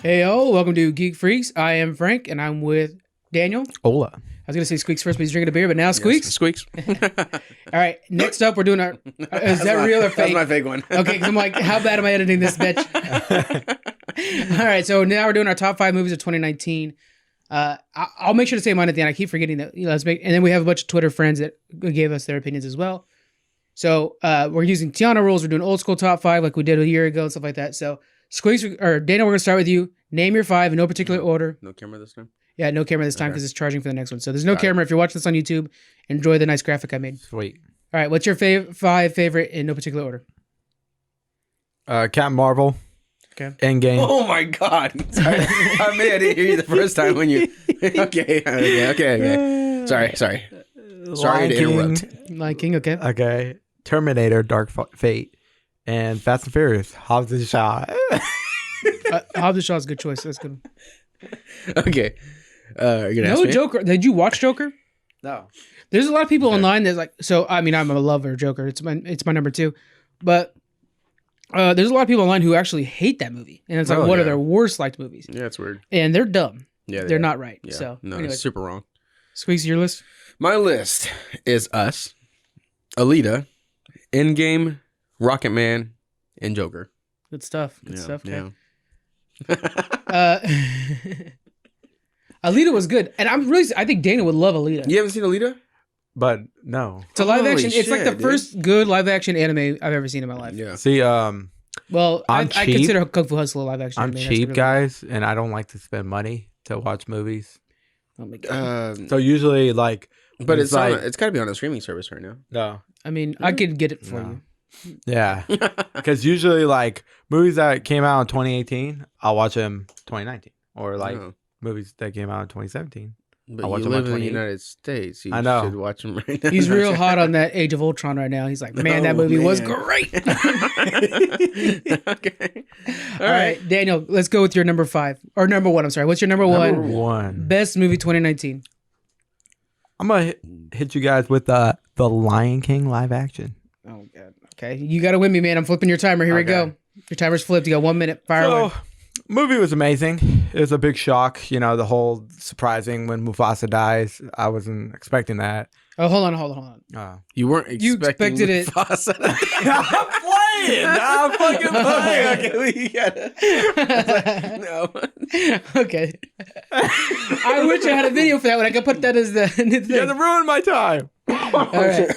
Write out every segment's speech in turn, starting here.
Hey, welcome to Geek Freaks. I am Frank, and I'm with Daniel. Hola. I was going to say Squeaks first, but he's drinking a beer, but now Squeaks. Yes, Squeaks. All right, next up, we're doing our... Is that real or fake? That's my fake one. Okay, because I'm like, how bad am I editing this, bitch? All right, so now we're doing our top 5 movies of 2019. I'll make sure to say mine at the end. I keep forgetting that. And then we have a bunch of Twitter friends that gave us their opinions as well. So we're using Tiana rules. We're doing old school top 5 like we did a year ago and stuff like that. So Squeaks or Dana, we're gonna start with you. Name your 5 in no particular order. No camera this time? Yeah, no camera this time because it's charging for the next one. So there's no camera. If you're watching this on YouTube, enjoy the nice graphic I made. Sweet. All right, what's your 5 favorite in no particular order? Captain Marvel. Okay. Endgame. Oh my God! Sorry, I didn't hear you the first time when you. Okay. Sorry to interrupt. Lion King. Okay. Okay. Terminator, Dark Fate, and Fast and Furious. Hobbs and Shaw. Hobbs and Shaw is a good choice. That's good. Okay. You're gonna ask me? Joker. Did you watch Joker? No. There's a lot of people online that's like. So I mean, I'm a lover of Joker. It's my number 2, but. There's a lot of people online who actually hate that movie, and it's like one of their worst liked movies. Yeah, it's weird. And they're dumb. Yeah, they're not right. Yeah. So no, anyways. it's super wrong. Squeaks, your list. My list is Us, Alita, Endgame, Rocket Man, and Joker. Good stuff. Good stuff. Yeah. Alita was good, and I think Dana would love Alita. You haven't seen Alita? But no. It's a live Holy action. It's like the shit, first good live action anime I've ever seen in my life. Yeah. See, Well, I consider Kung Fu Hustle a live action. I'm anime. cheap, guys, and I don't like to spend money to watch movies. Oh my God. So usually, like, But it's like, it's got to be on a streaming service right now. no. I mean, I could get it for you. Yeah, because usually, like, movies that came out in 2018, I'll watch them 2019, or like movies that came out in 2017. But I'll watch you them live on in the 28. United States. You I know. should watch them right now. He's real hot on that Age of Ultron right now. He's like, man, that movie was great. Okay. All right, Daniel, let's go with your number 5 or number 1. I'm sorry. What's your number one best movie 2019? I'm gonna hit you guys with the Lion King live action. Oh God. Okay, you got to win me, man. I'm flipping your timer. Here we go. Your timer's flipped. You got 1 minute. Fire away. Movie was amazing. It was a big shock. You know, the whole surprising when Mufasa dies. I wasn't expecting that. Oh, hold on. You weren't expecting it. Mufasa. I'm playing. I'm fucking playing. Okay, we gotta. No. Okay. I wish I had a video for that one. I could put that as the thing. You had to ruin my time. All right.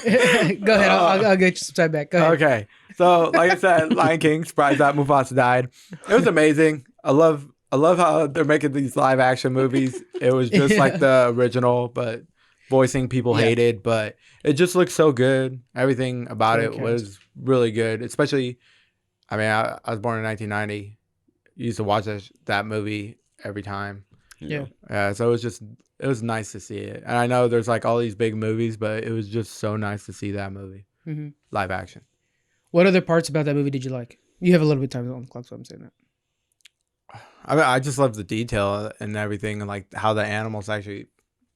Go ahead. I'll get you some time back. Go ahead. Okay. So, like I said, Lion King, surprised that Mufasa died. It was amazing. I love how they're making these live action movies. It was just like the original, but voicing people hated, but it just looked so good. Everything about it was really good. Especially, I mean, I was born in 1990. Used to watch that movie every time. Yeah. So it was nice to see it. And I know there's like all these big movies, but it was just so nice to see that movie. Mm-hmm. Live action. What other parts about that movie did you like? You have a little bit of time on the clock, so I'm saying that. I mean, I just love the detail and everything, and like how the animals actually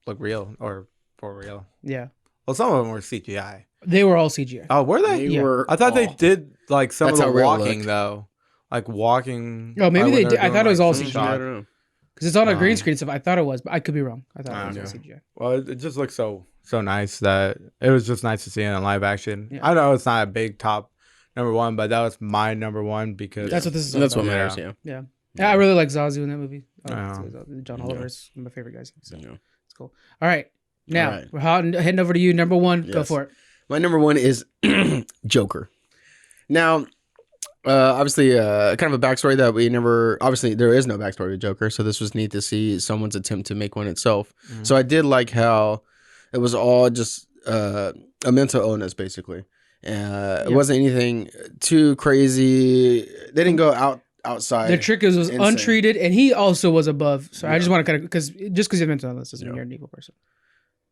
look real or for real. Yeah. Well, some of them were CGI. They were all CGI. Oh, were they? They were I thought they did like some That's of how the real walking look. though, like walking. Oh, maybe they did. I thought it was all some CGI. I shot. don't know. Because it's on a green screen stuff. I thought it was, but I could be wrong. I thought it was all CGI. Well, it just looks so nice that it was just nice to see it in live action. Yeah. I know it's not a big top number 1, but that was my number 1 because That's what this is all That's about. what matters. Yeah. Yeah, I really like Zazu in that movie. Yeah. John Oliver's one of my favorite guys. So Yeah. it's cool. All right. Now, All right. we're heading over to you. Number 1. Go Yes. for it. My number 1 is Joker. Now, obviously, kind of a backstory that we never. Obviously, there is no backstory to Joker, so this was neat to see someone's attempt to make one itself. Mm-hmm. So I did like how it was all just a mental illness, basically. It wasn't anything too crazy. They didn't go outside. The trick was Insane. untreated, and he also was above. So I just want to kind of because you have mental illness doesn't mean you're an evil person.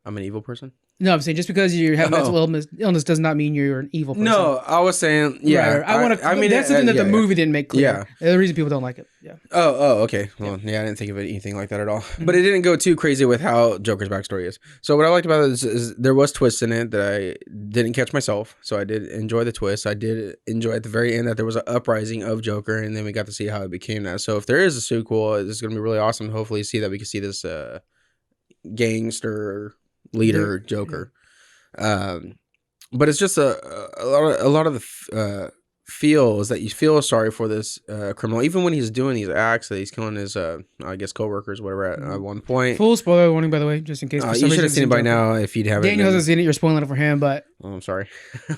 I'm an evil person. No, I'm saying just because you have mental illness does not mean you're an evil person. No, I was saying, yeah. Right. I mean, that's something that the movie didn't make clear. Yeah. The reason people don't like it. Yeah. Oh, okay. Well, yeah, I didn't think of anything like that at all. But it didn't go too crazy with how Joker's backstory is. So what I liked about it is there was twists in it that I didn't catch myself. So I did enjoy the twist. I did enjoy at the very end that there was an uprising of Joker, and then we got to see how it became that. So if there is a sequel, it's going to be really awesome to hopefully see that we can see this gangster leader Joker. But it's just a lot of the feel is that you feel sorry for this criminal, even when he's doing these acts that he's killing his I guess coworkers, whatever. At one point, full spoiler warning, by the way, just in case. You should have seen it by now if you'd have. Daniel hasn't seen it. You're spoiling it for him, but I'm sorry.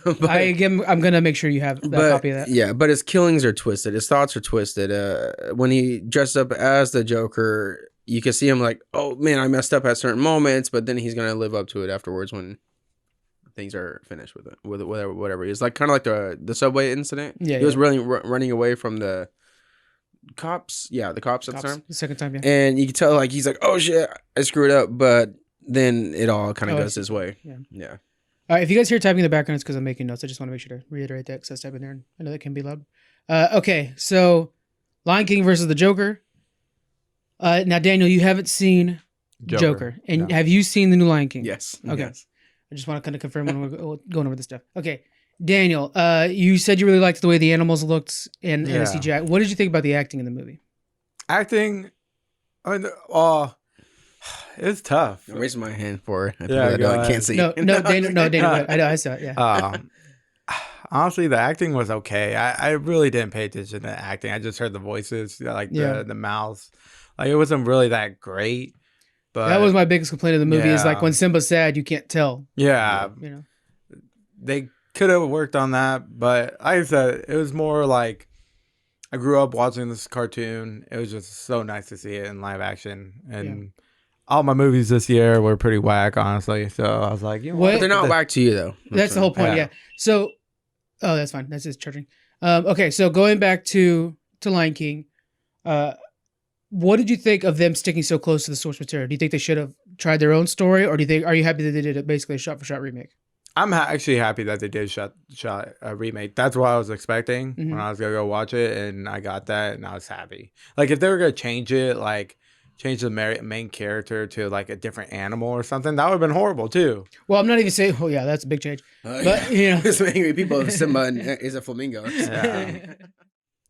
But, I'm gonna make sure you have that copy of that. Yeah, but his killings are twisted. His thoughts are twisted. When he dressed up as the Joker, you can see him like, oh man, I messed up at certain moments, but then he's gonna live up to it afterwards when things are finished with it, with whatever. It's like kind of like the subway incident. Yeah, he was running away from the cops. Yeah, the cops at the time. The second time, yeah. And you can tell like he's like, oh shit, I screwed up, but then it all kind of goes his way. Yeah. All right, if you guys hear typing in the background, it's because I'm making notes. I just want to make sure to reiterate that because I was typing there. And I know that can be loud. Okay, so Lion King versus the Joker. Now, Daniel, you haven't seen Joker. And have you seen the new Lion King? Yes. Okay. Yes. I just want to kind of confirm when we're going over this stuff. Okay. Daniel, you said you really liked the way the animals looked and the CGI. What did you think about the acting in the movie? Acting, it's tough. I'm raising my hand for it. I can't see. No, Daniel. I know, I saw it. Yeah. Honestly, the acting was okay. I really didn't pay attention to the acting. I just heard the voices, like the mouths. Like it wasn't really that great. But that was my biggest complaint of the movie is like when Simba's sad, you can't tell. Yeah. You know, they could have worked on that, but like I said, it was more like I grew up watching this cartoon. It was just so nice to see it in live action, and all my movies this year were pretty whack, honestly. So I was like, you know what? But they're not whack to you though. That's the whole point. Yeah. So, that's fine. That's just charging. Okay, so going back to Lion King, what did you think of them sticking so close to the source material? Do you think they should have tried their own story, or are you happy that they did basically a shot-for-shot remake? I'm actually happy that they did shot a remake. That's what I was expecting when I was gonna go watch it, and I got that, and I was happy. Like if they were gonna change it, like change the main character to like a different animal or something, that would have been horrible too. Well, I'm not even saying. Oh yeah, that's a big change. But you know, some angry people. Simba is a flamingo. Yeah.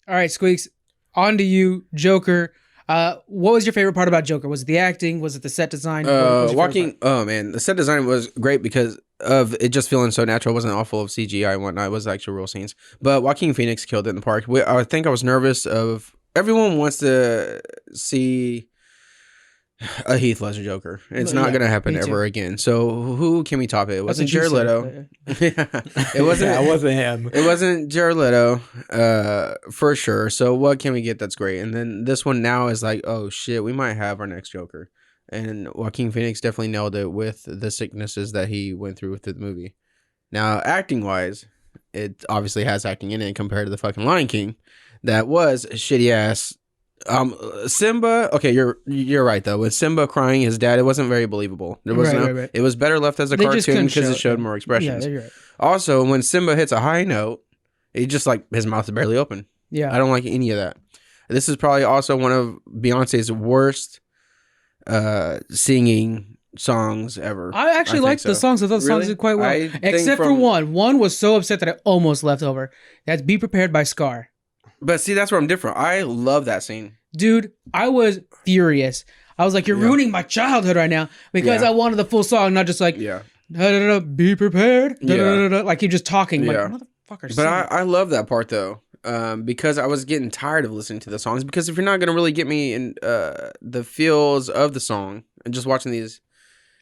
All right, Squeaks, on to you, Joker. What was your favorite part about Joker? Was it the acting? Was it the set design? Oh man, the set design was great because of it just feeling so natural. It wasn't all full of CGI and whatnot. It was actual real scenes. But Joaquin Phoenix killed it in the park. I think I was nervous of everyone wants to see a Heath Ledger Joker. It's not going to happen ever again. So who can we top it? It wasn't Jared Leto. It wasn't. It wasn't him. It wasn't Jared Leto, for sure. So what can we get that's great? And then this one now is like, oh shit, we might have our next Joker. And Joaquin Phoenix definitely nailed it with the sicknesses that he went through with the movie. Now, acting wise, it obviously has acting in it compared to the fucking Lion King. That was shitty ass. Simba. Okay, you're right though. With Simba crying his dad, it wasn't very believable. There was right. It was better left as a cartoon because it showed more expressions. Yeah, you're right. Also, when Simba hits a high note, he just like his mouth is barely open. Yeah, I don't like any of that. This is probably also one of Beyonce's worst singing songs ever. I actually liked the songs. I thought the songs did quite well, except for one. One was so upset that I almost left over. That's "Be Prepared" by Scar. But see, that's where I'm different. I love that scene. Dude, I was furious. I was like, you're ruining my childhood right now because I wanted the full song, not just like, be prepared. Like you're just talking. Like, motherfucker. But I love that part though. Because I was getting tired of listening to the songs. Because if you're not going to really get me in the feels of the song and just watching these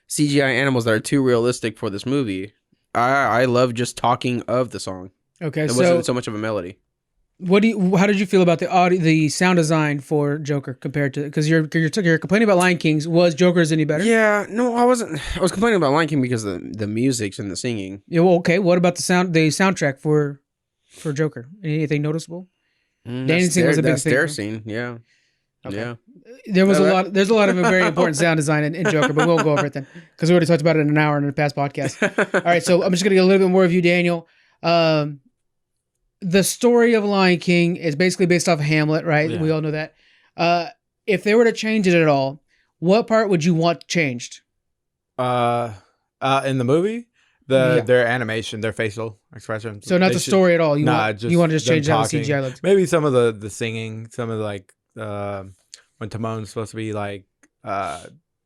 CGI animals that are too realistic for this movie, I love just talking of the song. Okay, it wasn't so much of a melody. How did you feel about the sound design for Joker compared to, because you're complaining about Lion King's, was Joker's any better? Yeah, no, I wasn't. I was complaining about Lion King because of the music and the singing. Yeah, well, okay. What about the soundtrack for Joker? Anything noticeable? Dancing was a big thing. Their scene, yeah. Yeah. There's a lot of very important sound design in Joker, but we'll go over it then because we already talked about it in an hour in the past podcast. All right, so I'm just gonna get a little bit more of you, Daniel. The story of Lion King is basically based off of Hamlet, right? Yeah. We all know that. If they were to change it at all, what part would you want changed? In the movie, their animation, their facial expressions. So not the story at all. You want to just change how the talking. CGI looks. Maybe some of the singing, some of like when Timon's supposed to be like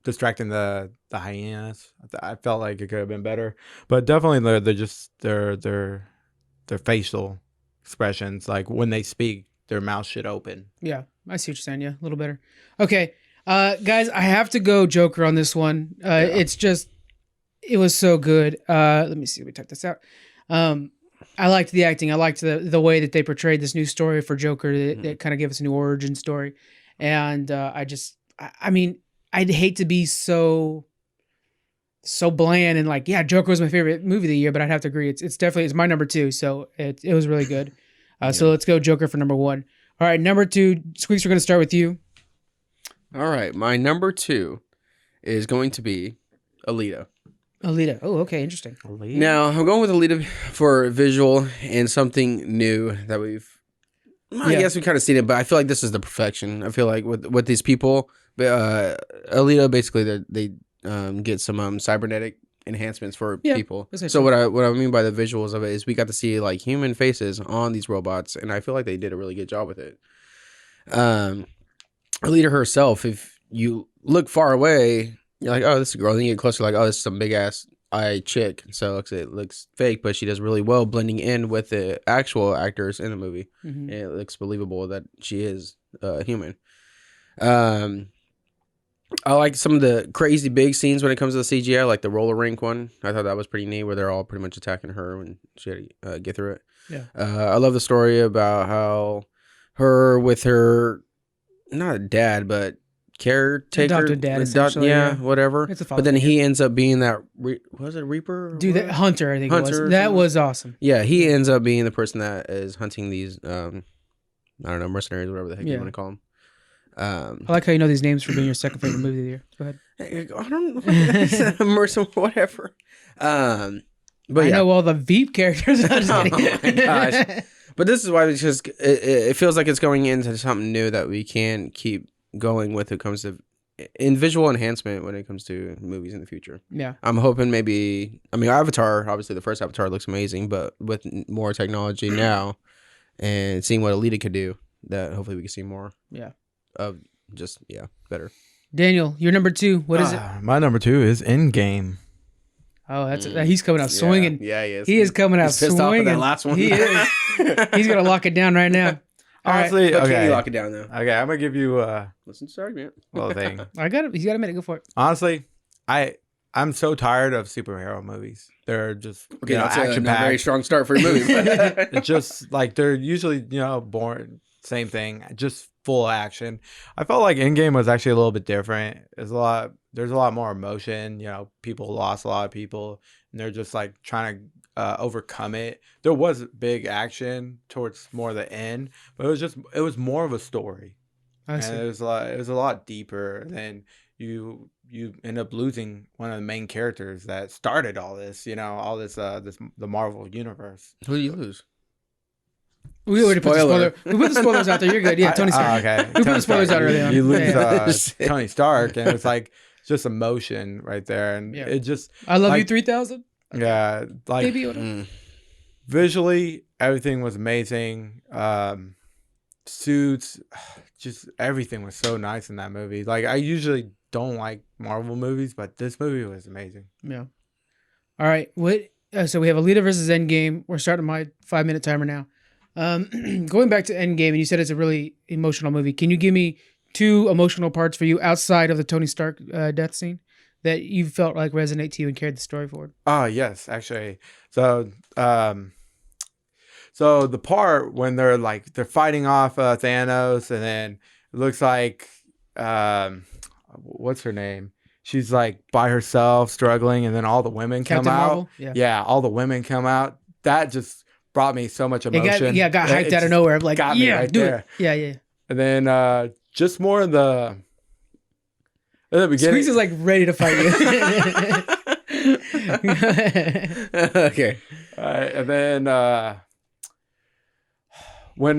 distracting the hyenas. I felt like it could have been better, but definitely their facial expressions, like when they speak, their mouth should open. Yeah, I see what you're saying. Yeah, a little better. Okay, guys, I have to go Joker on this one. It was so good. Let me see. Let me type this out. I liked the acting. I liked the way that they portrayed this new story for Joker. That kind of gave us a new origin story. And I mean, I'd hate to be so bland and like, yeah, Joker was my favorite movie of the year, but I'd have to agree. It's my number 2. So it was really good. So let's go Joker for number 1. All right, number 2, Squeaks, we're going to start with you. All right, my number 2 is going to be Alita. Alita. Oh, okay, interesting. Alita? Now, I'm going with Alita for visual and something new that I guess we kind of seen it, but I feel like this is the perfection. I feel like with these people, Alita, basically, they get some cybernetic enhancements for people. So what I mean by the visuals of it is we got to see like human faces on these robots, and I feel like they did a really good job with it. Alita herself, if you look far away, you're like, oh, this is a girl. Then you get closer, like, oh, this is some big ass eye chick. So it looks fake, but she does really well blending in with the actual actors in the movie. Mm-hmm. And it looks believable that she is human. I like some of the crazy big scenes when it comes to the CGI, like the roller rink one. I thought that was pretty neat, where they're all pretty much attacking her when she had to get through it. Yeah. I love the story about how her with her, not a dad, but caretaker, adopted dad, whatever. But then he ends up being that was it Reaper? Dude, that Hunter, I think it was. That was awesome. Yeah, he ends up being the person that is hunting these I don't know, mercenaries, whatever the heck you want to call them. I like how you know these names for being your second favorite movie of the year. Go ahead. I don't know. Mercer, whatever. But I know all the Veep characters. I'm just kidding. Oh my gosh. But this is why it's just it feels like it's going into something new that we can keep going with. It comes to in visual enhancement when it comes to movies in the future. Yeah, I'm hoping maybe. I mean, Avatar. Obviously, the first Avatar looks amazing, but with more technology now and seeing what Alita could do, that hopefully we can see more. Yeah, of just better. Daniel, your number 2. What is it? My number 2 is Endgame. Oh, he's coming out swinging. Yeah, he is. He is coming out swinging. Pissed off with that last one. He is. He's gonna lock it down right now. Honestly, right. Can you lock it down though? Okay, I'm gonna give you listen to the argument. Little thing. I got it. He's got a minute. Go for it. Honestly, I'm so tired of superhero movies. They're just that's action packed. A very strong start for your movie. It's just like they're usually boring. Same thing, just full action. I felt like Endgame was actually a little bit different. There's a lot more emotion. People lost a lot of people, and they're just like trying to overcome it. There was big action towards more the end, but it was more of a story. And it was a lot deeper than you end up losing one of the main characters that started all this. The Marvel universe. Who do you lose? We already put the spoilers out there. You're good. Yeah, Tony Stark. Okay. We put the spoilers out early on. You lose Tony Stark, and it's like just emotion right there, and it just. I love you 3000. Yeah, like visually, everything was amazing. Suits, just everything was so nice in that movie. Like I usually don't like Marvel movies, but this movie was amazing. Yeah. All right. So we have Alita versus Endgame. We're starting my 5-minute timer now. Going back to Endgame, and you said it's a really emotional movie. Can you give me 2 emotional parts for you outside of the Tony Stark death scene that you felt like resonate to you and carried the story forward? Oh, yes, actually. So the part when they're fighting off Thanos, and then it looks like what's her name? She's like by herself struggling, and then all the women come out. Marvel? Yeah, all the women come out. That just brought me so much emotion. Got hyped out of nowhere. Like, got me right do there. it. Yeah. And then just more in the beginning. Squeaks is like ready to fight you. Okay. All right, and then when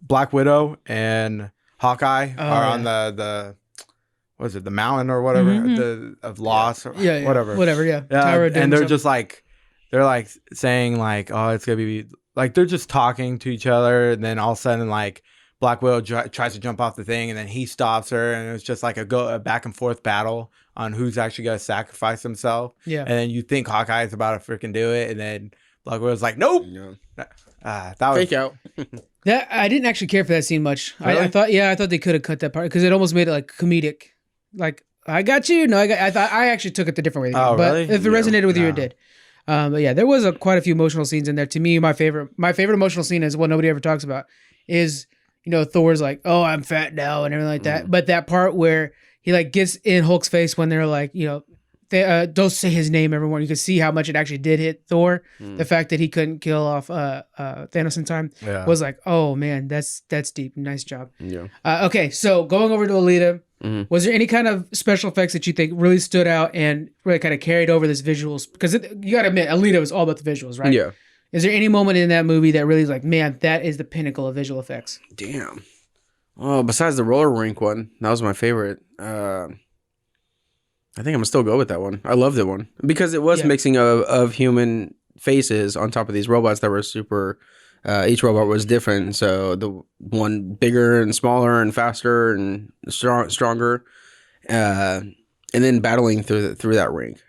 Black Widow and Hawkeye are on the what is it, the mountain or whatever, of loss or whatever. Tower of Doom and or they're something. just like saying like, oh, it's gonna be like, they're just talking to each other, and then all of a sudden like Black Widow tries to jump off the thing, and then he stops her, and it's just like a back and forth battle on who's actually gonna sacrifice himself. Yeah. And then you think Hawkeye is about to freaking do it, and then Black Widow's like, nope. That was Fake out. That I didn't actually care for that scene much. Really? I thought they could have cut that part because it almost made it like comedic. Like, I got you. No, I thought I actually took it the different way. Oh, but really? if it resonated with you, it did. But yeah, there was quite a few emotional scenes in there. To me, my favorite emotional scene is what nobody ever talks about is, Thor's like, oh, I'm fat now and everything like that. But that part where he like gets in Hulk's face when they're like, don't say his name, everyone. You can see how much it actually did hit Thor. The fact that he couldn't kill off Thanos in time was like, oh man, that's deep. Nice job. Yeah. Okay, so going over to Alita, was there any kind of special effects that you think really stood out and really kind of carried over this visuals? Because you got to admit, Alita was all about the visuals, right? Yeah. Is there any moment in that movie that really is like, man, that is the pinnacle of visual effects? Damn. Oh, besides the roller rink one, that was my favorite. I think I'm gonna still go with that one. I love that one because it was mixing of human faces on top of these robots that were super. Each robot was different, so the one bigger and smaller and faster and stronger, and then battling through that rink.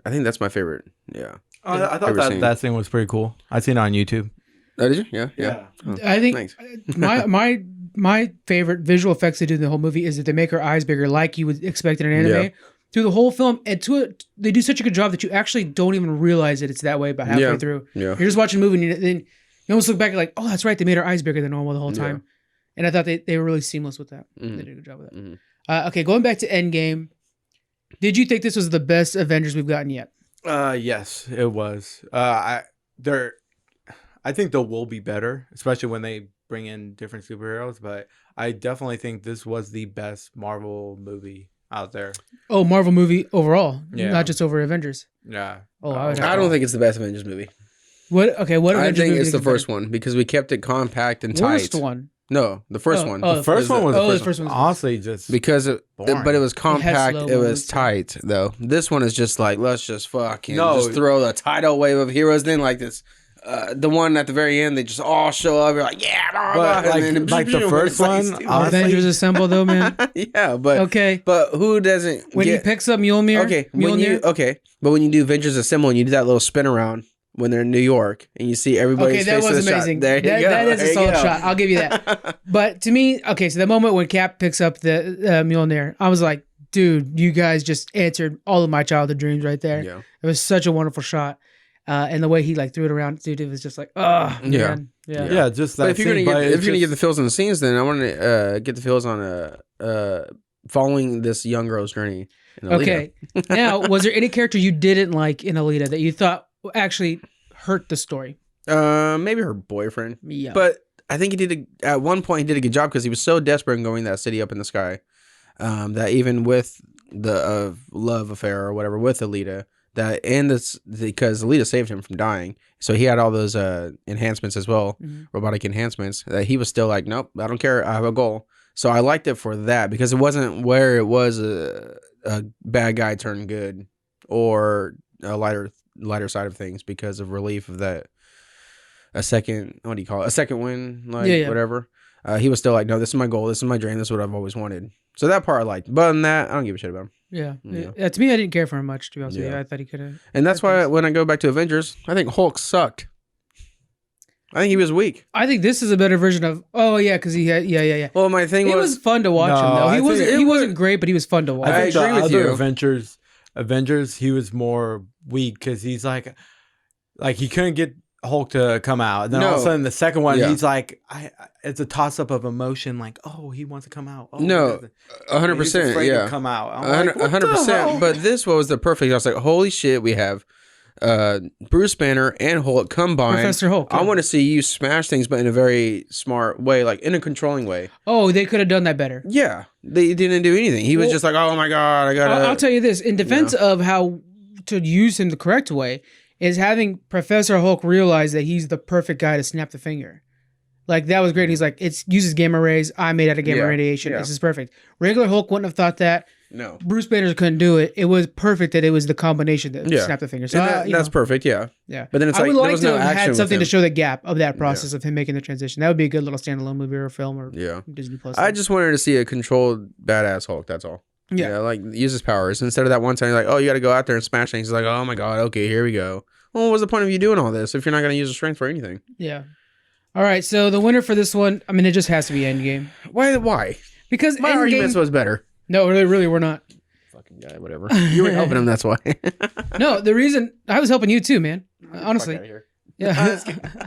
I think that's my favorite. Yeah. I thought that thing was pretty cool. I seen it on YouTube. Oh, did you? Yeah. Oh, I think thanks. my favorite visual effects they do in the whole movie is that they make her eyes bigger, like you would expect in an anime. Yeah. Through the whole film, and they do such a good job that you actually don't even realize that it's that way. But halfway through, you're just watching the movie, and then you almost look back and like, oh, that's right, they made her eyes bigger than normal the whole time. And I thought they were really seamless with that. They did a good job with that. Okay, going back to Endgame, did you think this was the best Avengers we've gotten yet? Yes, it was. I think there will be better, especially when they bring in different superheroes. But I definitely think this was the best Marvel movie out there. Oh, Marvel movie overall, not just over Avengers. Yeah. Oh, I don't think it's the best Avengers movie. What? Okay, what? I Avengers think movie it's do you the first one because we kept it compact and tight. Worst one. No, the first one. The first one was the first one. Honestly, just because but it was compact. slow It was moments. tight though. This one is just like let's just fucking just throw the tidal wave of heroes. Then like this, the one at the very end, they just all show up. You're like, yeah, but like the first one, honestly, Avengers Assemble though, man. yeah, but Okay. but who doesn't When he picks up Mjolnir, but when you do Avengers Assemble and you do that little spin around when they're in New York and you see everybody's okay, that face in was the shot. amazing. There you go. That is There a you solid go. shot. I'll give you that. But to me, okay, so the moment when Cap picks up the Mjolnir, I was like, dude, you guys just answered all of my childhood dreams right there. Yeah. It was such a wonderful shot. And the way he like threw it around, dude, it was just like, oh, Yeah. man. Yeah. yeah, just that. But if you're scene, gonna get the feels on the scenes, then I want to get the feels on following this young girl's journey. In Alita. Okay. Now, was there any character you didn't like in Alita that you thought actually hurt the story? Maybe her boyfriend. Yeah. But I think at one point he did a good job because he was so desperate in going that city up in the sky, that even with the love affair or whatever with Alita, because Alita saved him from dying, so he had all those enhancements as well, robotic enhancements. That he was still like, nope, I don't care, I have a goal. So I liked it for that because it wasn't where it was a bad guy turned good or a lighter side of things because of relief of that. A second win, whatever. He was still like, no, this is my goal, this is my dream, this is what I've always wanted. So that part I liked. But other than that, I don't give a shit about him. Yeah. To me, I didn't care for him much, to be honest with you. I thought he could have. And that's why when I go back to Avengers, I think Hulk sucked. I think he was weak. I think this is a better version of. Oh yeah, because he had. Yeah. Well, my thing It was fun to watch him though. He wasn't great, but he was fun to watch. I think agree the with other you. Avengers, he was more weak because he's like he couldn't get Hulk to come out. And then all of a sudden, the second one, he's like, it's a toss up of emotion. Like, oh, he wants to come out. Oh, no, 100%. To Yeah, come out. 100%. But this was the perfect. I was like, holy shit, we have Bruce Banner and Hulk combined. Professor Hulk. I want to see you smash things, but in a very smart way, like in a controlling way. Oh, they could have done that better. Yeah, they didn't do anything. He was just like, "Oh my god, I gotta." I'll tell you this: in defense of how to use him the correct way, is having Professor Hulk realize that he's the perfect guy to snap the finger. Like, that was great. He's like, it uses gamma rays. I made out of gamma radiation. Yeah. This is perfect. Regular Hulk wouldn't have thought that. No. Bruce Banner couldn't do it. It was perfect that it was the combination that snapped the finger. So that's perfect. Yeah. Yeah. But then it's like, I would there like was to no have action had with something him. to show the gap of that process of him making the transition. That would be a good little standalone movie or film or Disney Plus. I just wanted to see a controlled badass Hulk. That's all. Yeah. Like, use his powers instead of that one time you're like, oh, you got to go out there and smash things. He's like, oh my god, okay, here we go. Well, what's the point of you doing all this if you're not going to use your strength for anything? Yeah. All right. So the winner for this one, I mean, it just has to be Endgame. Why? Because my arguments was better. No, really, we're not. Fucking guy, whatever. You were helping him, that's why. No, the reason I was helping you too, man. Honestly. Yeah.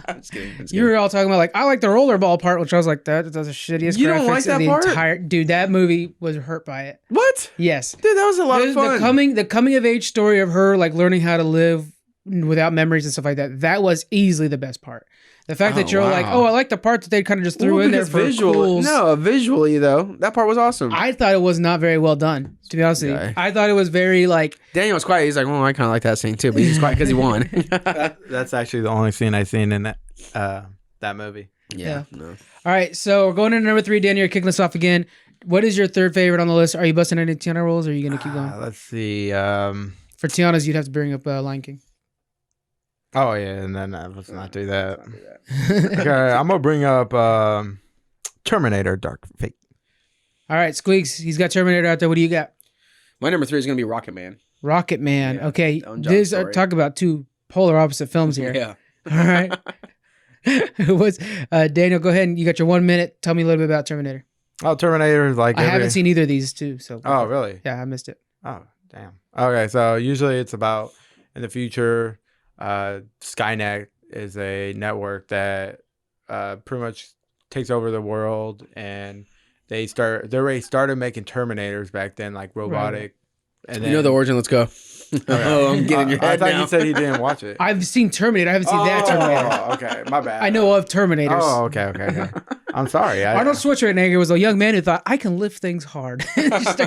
I'm just kidding. You were all talking about, like, I like the rollerball part, which I was like, that's the shittiest You don't graphics like that in the part? entire. Dude, that movie was hurt by it. What? Yes. Dude, that was a lot of fun. The coming of age story of her, like, learning how to live without memories and stuff like that. That was easily the best part. The fact that you're like, I like the part that they kind of just threw in there for visuals. No, visually though, that part was awesome. I thought it was not very well done, to be honest with you. I thought it was very like... Daniel was quiet. He's like, well, I kind of like that scene too, but he's quiet because he won. That's actually the only scene I've seen in that movie. Yeah. No. All right, so we're going into number 3. Daniel, you're kicking us off again. What is your third favorite on the list? Are you busting any Tiana rolls, or are you going to keep going? Let's see. For Tiana's, you'd have to bring up Lion King. Oh, yeah, and then let's not do that. Okay, I'm going to bring up Terminator Dark Fate. All right, Squeaks, he's got Terminator out there. What do you got? My number 3 is going to be Rocket Man. Rocket Man. Yeah, okay, this talk about two polar opposite films here. Yeah. All right. What's Daniel? Go ahead and you got your 1 minute. Tell me a little bit about Terminator. Oh, Terminator is like I haven't seen either of these two. So. Oh, really? Yeah, I missed it. Oh, damn. Okay, so usually it's about in the future. Skynet is a network that pretty much takes over the world, and they already started making Terminators back then, like robotic. Right. And then, You know the origin. Let's go. Oh, I'm getting your head I thought now. you said he didn't watch it. I've seen Terminator. I haven't seen that Terminator. Oh, okay, my bad. I know of Terminators. Oh, okay. I'm sorry. Arnold Schwarzenegger was a young man who thought, I can lift things hard.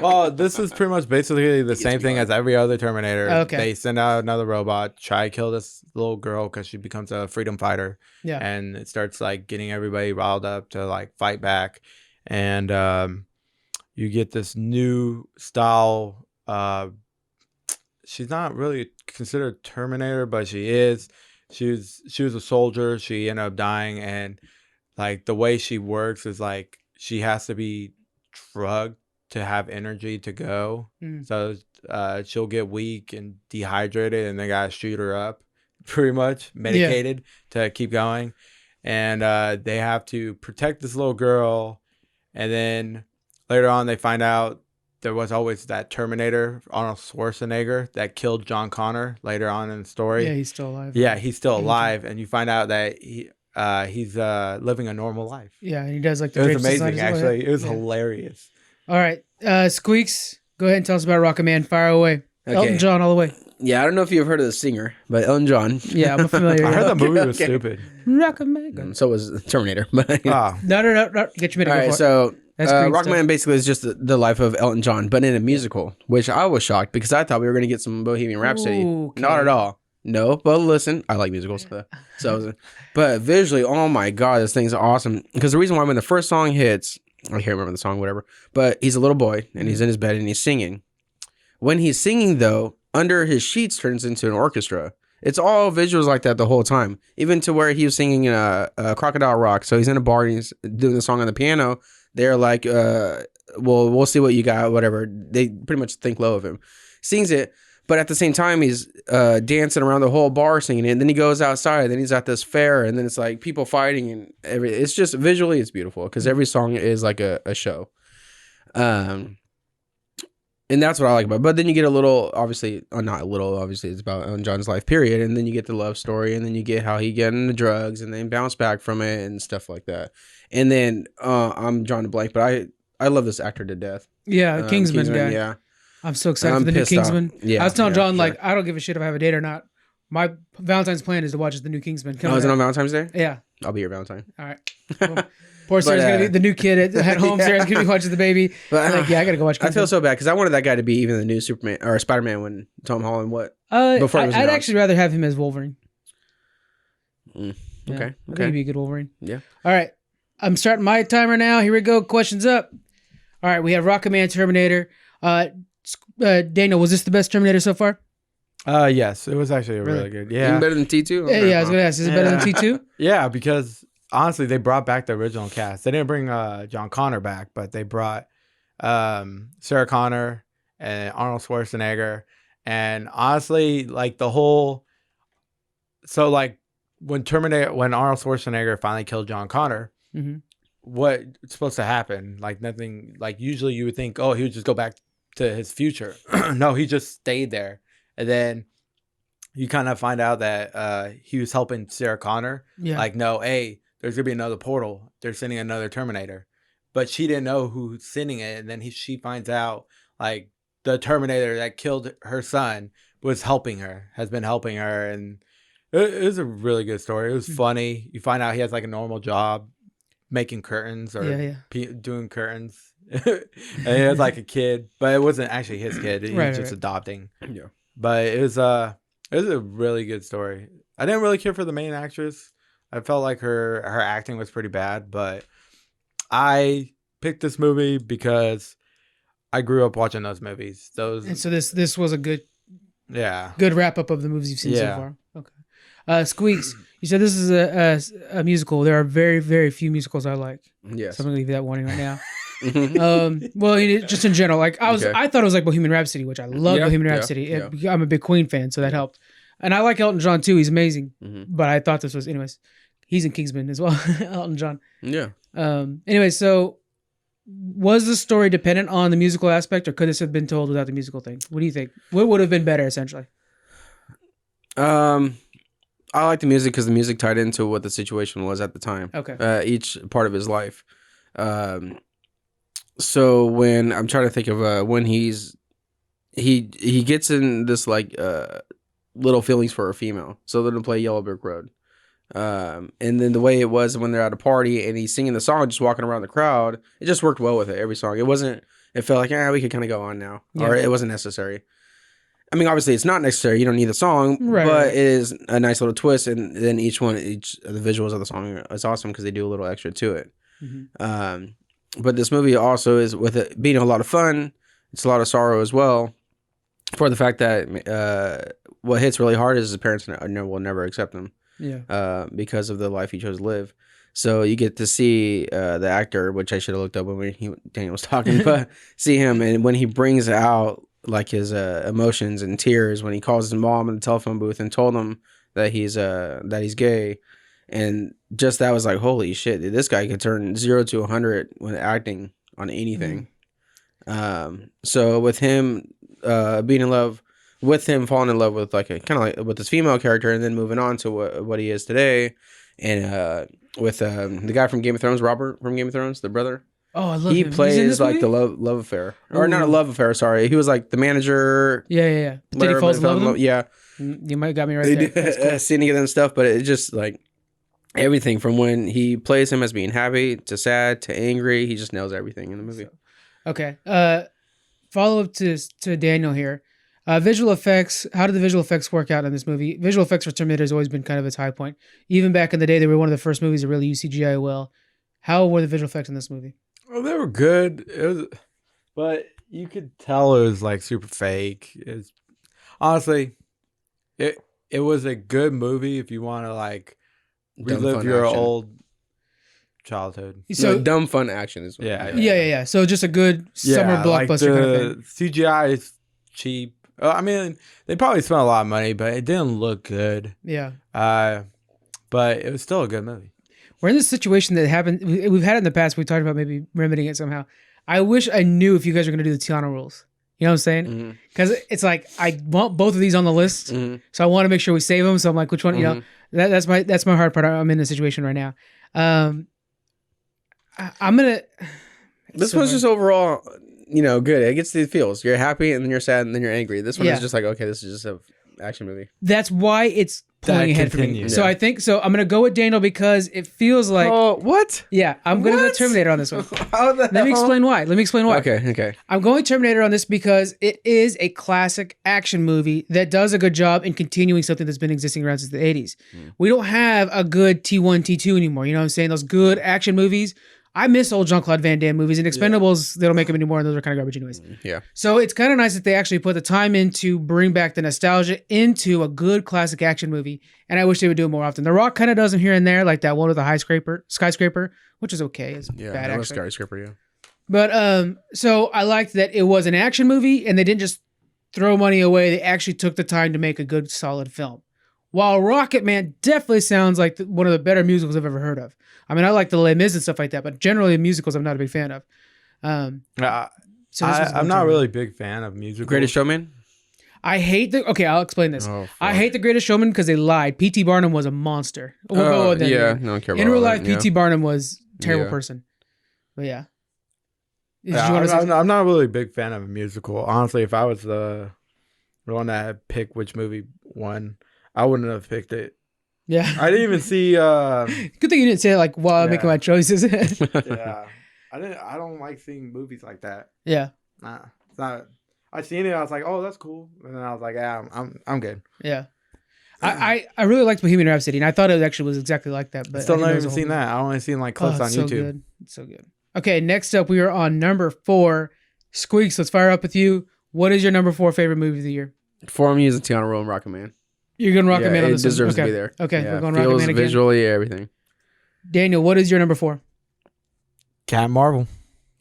Well, this is pretty much basically the same thing as every other Terminator. Okay. They send out another robot, try to kill this little girl because she becomes a freedom fighter. Yeah. And it starts like getting everybody riled up to like fight back. And you get this new style. She's not really considered Terminator, but she is. She was a soldier. She ended up dying, and like the way she works is like she has to be drugged to have energy to go. So she'll get weak and dehydrated, and they gotta shoot her up, pretty much medicated to keep going. And they have to protect this little girl, and then later on they find out there was always that Terminator, Arnold Schwarzenegger, that killed John Connor later on in the story. Yeah, he's still alive. Yeah, he's still alive, and you find out that he's living a normal life. Yeah, and he does like the It was Drapes amazing, Society. actually. It was hilarious. All right, Squeaks, go ahead and tell us about Rocket Man. Fire away. Okay. Elton John all the way. Yeah, I don't know if you've heard of the singer, but Elton John. Yeah, I'm familiar. I heard the movie was Okay. stupid. Rocket Man. So was Terminator. But Oh, No. Get your minute. all Go right, for it. so That's green Rocket stuff. Man basically is just the life of Elton John, but in a musical, which I was shocked because I thought we were going to get some Bohemian Rhapsody. Okay. Not at all. No, but listen, I like musicals. But visually, oh my God, this thing's awesome. Because the reason why when the first song hits, I can't remember the song, whatever, but he's a little boy and he's in his bed and he's singing. When he's singing, though, under his sheets turns into an orchestra. It's all visuals like that the whole time, even to where he was singing in a Crocodile Rock. So he's in a bar and he's doing the song on the piano. They're like, well, we'll see what you got, whatever. They pretty much think low of him. Sings it, but at the same time, he's dancing around the whole bar singing it. And then he goes outside, then he's at this fair, and then it's like people fighting and everything. It's just visually, it's beautiful because every song is like a show. And that's what I like about it. But then you get a little, obviously, not a little, obviously, it's about Elton John's life, period. And then you get the love story, and then you get how he get into drugs and then bounce back from it and stuff like that. And then I'm drawing a blank, but I love this actor to death. Yeah, Kingsman guy. Yeah. I'm so excited I'm for the new pissed off. Kingsman. Yeah, I was telling yeah, John, sure. like, I don't give a shit if I have a date or not. My Valentine's plan is to watch the new Kingsman. Oh, is it on Valentine's Day? Yeah. I'll be your Valentine. All right. Well, poor Sarah's gonna be the new kid at home. Yeah. Sarah's gonna be watching the baby. But Like, yeah, I gotta go watch I Kingsman. feel so bad because I wanted that guy to be even the new Superman or Spider-Man when Tom Holland before he was I'd announced. actually rather have him as Wolverine. Okay. I think Okay. he'd be a good Wolverine. Yeah. All right. I'm starting my timer now. Here we go. Questions up. All right. We have Rocket Man, Terminator. Daniel, was this the best Terminator so far? Yes, it was actually a really Really? good. Even Yeah, better than T2? Yeah, I was gonna ask. Is it better than T2? yeah, because honestly, they brought back the original cast. They didn't bring John Connor back, but they brought Sarah Connor and Arnold Schwarzenegger. And honestly, like the whole, so like when Arnold Schwarzenegger finally killed John Connor, Mm-hmm. what's supposed to happen? Like nothing. Like usually you would think, oh, he would just go back to his future. No, he just stayed there. And then you kind of find out that he was helping Sarah Connor. Yeah. Like, no, hey, there's going to be another portal. They're sending another Terminator. But she didn't know who's sending it. And then she finds out, like, the Terminator that killed her son has been helping her. And it was a really good story. It was funny. You find out he has, like, a normal job making curtains or doing curtains. And he has, like, a kid. But it wasn't actually his kid. He was just adopting. Yeah. But it was a really good story. I didn't really care for the main actress. I felt like her acting was pretty bad, but I picked this movie because I grew up watching those movies. And so this was a good wrap up of the movies you've seen so far. Okay. Squeaks, you said this is a musical. There are very, very few musicals I like. Yes. So I'm gonna give you that warning right now. Well, just in general, like I thought it was like Bohemian Rhapsody, which I love Bohemian Rhapsody. Yeah. I'm a big Queen fan, so that helped. And I like Elton John too; he's amazing. Mm-hmm. But I thought this was, anyways. He's in Kingsman as well, Elton John. Yeah. Anyway, so was the story dependent on the musical aspect, or could this have been told without the musical thing? What do you think? What would have been better, essentially? I like the music because the music tied into what the situation was at the time. Okay. Each part of his life. So when I'm trying to think of when he gets in this like little feelings for a female, so they're gonna play Yellow Brick Road, and then the way it was when they're at a party and he's singing the song, just walking around the crowd, it just worked well with it. Every song, it felt like we could kind of go on now, or it wasn't necessary. I mean, obviously it's not necessary. You don't need the song, but it is a nice little twist, and then each of the visuals of the song is awesome because they do a little extra to it. Mm-hmm. But this movie also is, with it being a lot of fun, it's a lot of sorrow as well, for the fact that what hits really hard is his parents will never accept him. Yeah. Because of the life he chose to live. So you get to see the actor, which I should have looked up when Daniel was talking, but see him, and when he brings out like his emotions and tears when he calls his mom in the telephone booth and told him that he's gay. And just that was like, holy shit, dude, this guy could turn 0 to 100 when acting on anything. So with him being in love with him, falling in love with like a kind of like with this female character, and then moving on to what he is today, and with the guy from Game of Thrones, Robert from Game of Thrones, the brother. Oh, I love him. He plays like the love affair, or not a love affair. Sorry, he was like the manager. Yeah. Did he fall in love with him? Yeah, you might have got me right there. Cool. Seeing together and stuff, but it just like. Everything from when he plays him as being happy to sad to angry, he just nails everything in the movie. Okay. Follow up to Daniel here. Visual effects. How did the visual effects work out in this movie? Visual effects for Terminator has always been kind of its high point. Even back in the day, they were one of the first movies to really use CGI well. How were the visual effects in this movie? Well, they were good. But you could tell it was like super fake. Honestly, it was a good movie if you want to like relive your old childhood. So dumb fun action is what yeah. So just a good summer blockbuster kind of thing. CGI is cheap. I mean, they probably spent a lot of money, but it didn't look good. Yeah. But it was still a good movie. We're in this situation that happened. We've had it in the past. We talked about maybe remedying it somehow. I wish I knew if you guys were going to do the Tiana rules. You know what I'm saying? Because it's like I want both of these on the list, so I want to make sure we save them. So I'm like, which one? You know, that's my hard part. I'm in the situation right now. I'm gonna. This one's just overall, good. It gets the feels. You're happy, and then you're sad, and then you're angry. This one is just like, okay, this is just action movie. That's why it's pulling ahead for me. continues. So Yeah. I think so. I'm gonna go with Daniel because it feels like what? yeah. I'm gonna go What? Terminator on this one. How the Let me explain why. Okay. I'm going Terminator on this because it is a classic action movie that does a good job in continuing something that's been existing around since the 80s. We don't have a good T1, T2 anymore. You know what I'm saying? Those good action movies. I miss old Jean-Claude Van Damme movies, and Expendables, they don't make them anymore, and those are kind of garbage anyways. Yeah. So it's kind of nice that they actually put the time in to bring back the nostalgia into a good classic action movie, and I wish they would do it more often. The Rock kind of does them here and there, like that one with the skyscraper, which is okay. It's Yeah, bad that was actually. skyscraper. Yeah. But so I liked that it was an action movie, and they didn't just throw money away. They actually took the time to make a good, solid film. While Rocket Man definitely sounds like one of the better musicals I've ever heard of. I mean, I like the Les Mis and stuff like that, but generally musicals I'm not a big fan of. So this was I'm not really a big fan of musicals. Greatest Showman. I hate the. Okay, I'll explain this. Oh, I hate The Greatest Showman because they lied. P.T. Barnum was a monster. We'll go with that yeah, later. no one care about In real all life, that, yeah. P.T. Barnum was a terrible Yeah. person. But yeah. Did Yeah, you want to say? I'm not really a big fan of a musical. Honestly, if I was the one that picked which movie won, I wouldn't have picked it. Yeah. I didn't even see. Good thing you didn't say it like while I'm Yeah. making my choices. Yeah, I don't like seeing movies like that. Yeah. Nah, it's not. I seen it. I was like, oh, that's cool, and then I was like, yeah, I'm good. Yeah. I really liked Bohemian Rhapsody, and I thought it actually was exactly like that. But Still I didn't not know it even was a seen whole- that. I only seen like Oh, clips on it's so YouTube. good. It's so good. Okay, next up we are on number 4. Squeaks, let's fire up with you. What is your number 4 favorite movie of the year? For me, it's Tiana Roll and Rocket Man. You're going Rocket Yeah, Man on it this one? deserves Okay. to be there. Okay, Yeah, we're going Rocket feels, Man again. visually, everything. Daniel, what is your number 4? Captain Marvel.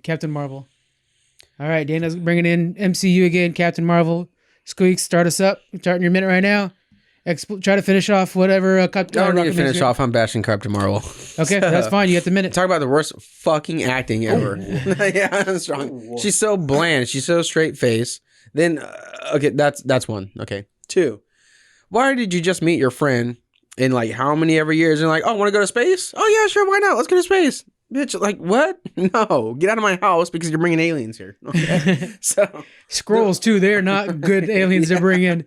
Captain Marvel. All right, Daniel's bringing in MCU again. Captain Marvel. Squeaks, start us up. You're starting your minute right now. Try to finish off whatever. I don't need to finish off. I'm bashing Captain Marvel. Okay, that's fine. You got the minute. Talk about the worst fucking acting ever. Yeah, I'm strong. She's so bland. She's so straight face. Then, okay, that's one. Okay, 2. Why did you just meet your friend in like how many ever years and like, oh, want to go to space? Oh yeah, sure, why not? Let's go to space, bitch. Like what? No, get out of my house because you're bringing aliens here. Okay, so Scrolls too. They're not good aliens to bring in.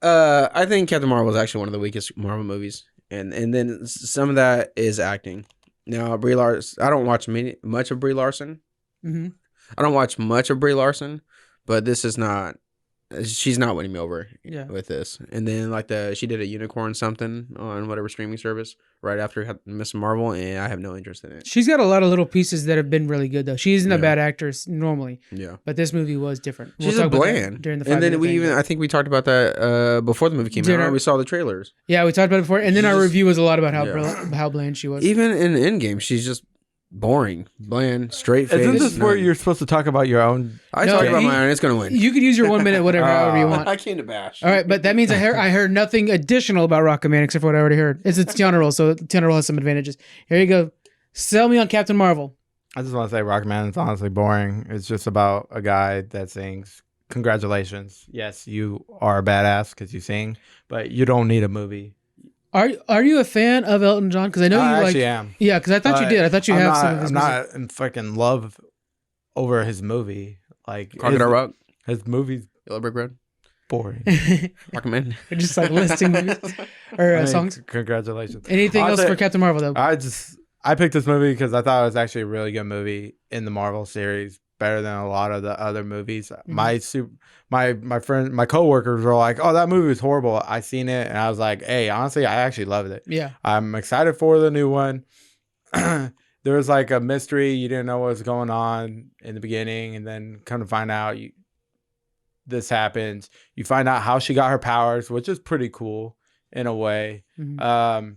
I think Captain Marvel is actually one of the weakest Marvel movies, and then some of that is acting. Now Brie Larson, I don't watch much of Brie Larson. Mm-hmm. I don't watch much of Brie Larson, but this is not. She's not winning me over with this. And then like she did a unicorn something on whatever streaming service right after Miss Marvel, and I have no interest in it. She's got a lot of little pieces that have been really good though. She isn't a bad actress normally. Yeah, but this movie was different. She's a bland. During the and then 5-minute thing. I think we talked about that before the movie came out. We saw the trailers. Yeah, we talked about it before, and then our review was a lot about Yeah. how bland she was. Even in Endgame, she's just boring, bland, straight face. Isn't this where you're supposed to talk about your own? I No, talk about my own. It's gonna win. You could use your 1 minute, whatever, however you want. I came to bash. All right, but that means I heard nothing additional about Rocket Man except for what I already heard. It's Tiana Roll, so Tiana Roll has some advantages. Here you go. Sell me on Captain Marvel. I just want to say Rocketman is honestly boring. It's just about a guy that sings. Congratulations. Yes, you are a badass because you sing, but you don't need a movie. Are you a fan of Elton John? Because I know you I like. actually am. Yeah, because I thought you did. I thought you have some of his I'm music. not in fucking love over his movie. Like Crocodile Rock, his movie's Yellow Brick Road, boring. Rocketman. Just like listing movies or I mean, songs. Congratulations. Anything else Honestly, for Captain Marvel though? I picked this movie because I thought it was actually a really good movie in the Marvel series, better than a lot of the other movies. My friend, my coworkers were like, "Oh, that movie was horrible." I seen it and I was like, "Hey, honestly, I actually loved it. Yeah. I'm excited for the new one." There was like a mystery. You didn't know what was going on in the beginning, and then come to find out, this happens. You find out how she got her powers, which is pretty cool in a way. Mhm.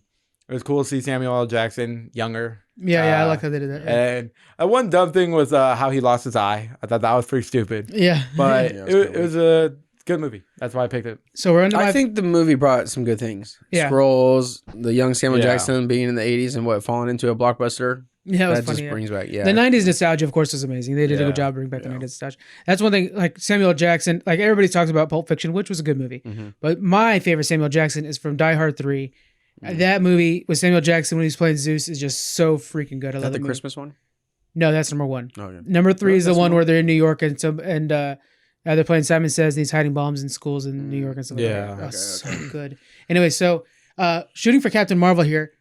It was cool to see Samuel L. Jackson younger. Yeah, I like how they did that. Yeah. And one dumb thing was how he lost his eye. I thought that was pretty stupid, Yeah. but Yeah, it was a good movie. That's why I picked it. So we're under I think the movie brought some good things. Yeah. Scrolls, the young Samuel Yeah. Jackson being in the 80s and falling into a blockbuster. yeah, it was That funny. just Yeah. brings back, yeah. The 90s nostalgia, of course, was amazing. They did a Yeah. good job bringing back the Yeah. 90s nostalgia. That's one thing, like Samuel L. Jackson, like everybody talks about Pulp Fiction, which was a good movie. Mhm. But my favorite Samuel Jackson is from Die Hard 3. That movie with Samuel Jackson when he's playing Zeus is just so freaking good. I Is love that the movie. Christmas one? No, that's number 1. Oh, yeah. Number 3 is the that's one one. where they're in New York and They're playing Simon Says, and he's hiding bombs in schools in New York and stuff like Yeah. that. Oh, Okay, so good. Anyway, so shooting for Captain Marvel here.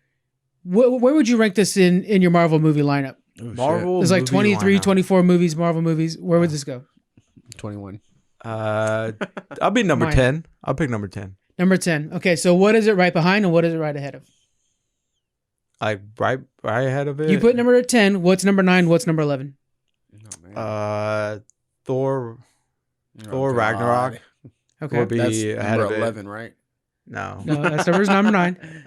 Where would you rank this in your Marvel movie lineup? Marvel. There's like movie 23, lineup. 24 movies, Marvel movies. Where would this go? 21. I'll be number Mine. 10. I'll pick number 10. Number 10. Okay, so what is it right behind and what is it right ahead of? Like right ahead of it. You put number 10. What's number 9? What's number 11? Oh, man. Thor Oh, Ragnarok God. Okay. would be That's ahead number of 11, right? it. No. No, that's number 9.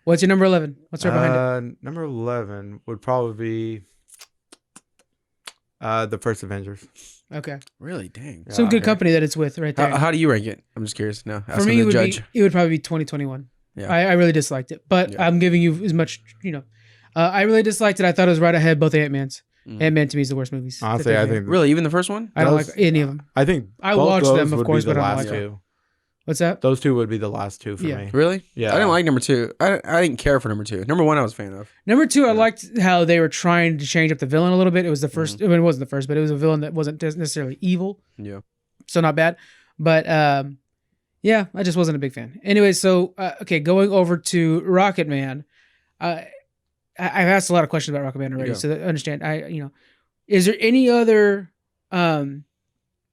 What's your number 11? What's right behind it? Number 11 would probably be the first Avengers. Okay. Really? Dang. Some good okay. company that it's with right there. How do you rank it? I'm just curious now. For me, it would probably be 2021. Yeah. I really disliked it, but Yeah. I'm giving you as much, I really disliked it. I thought it was right ahead both Ant-Mans. Mm. Ant-Man to me is the worst movies. that Honestly, they've I made. think Really? Even the first one? I don't those- like any of them. I think I both watched those them, of would course, be the but I don't last like two. What's that? Those two would be the last two for Yeah. me. Really? Yeah. I didn't like number 2. I didn't care for number 2. Number 1 I was a fan of. Number 2, I liked how they were trying to change up the villain a little bit. It was the first. I mean, it wasn't the first, but it was a villain that wasn't necessarily evil, Yeah. so not bad. But yeah, I just wasn't a big fan. Anyway, so okay, going over to Rocket Man. I've asked a lot of questions about Rocket Man already, Yeah. so that I understand. Is there any other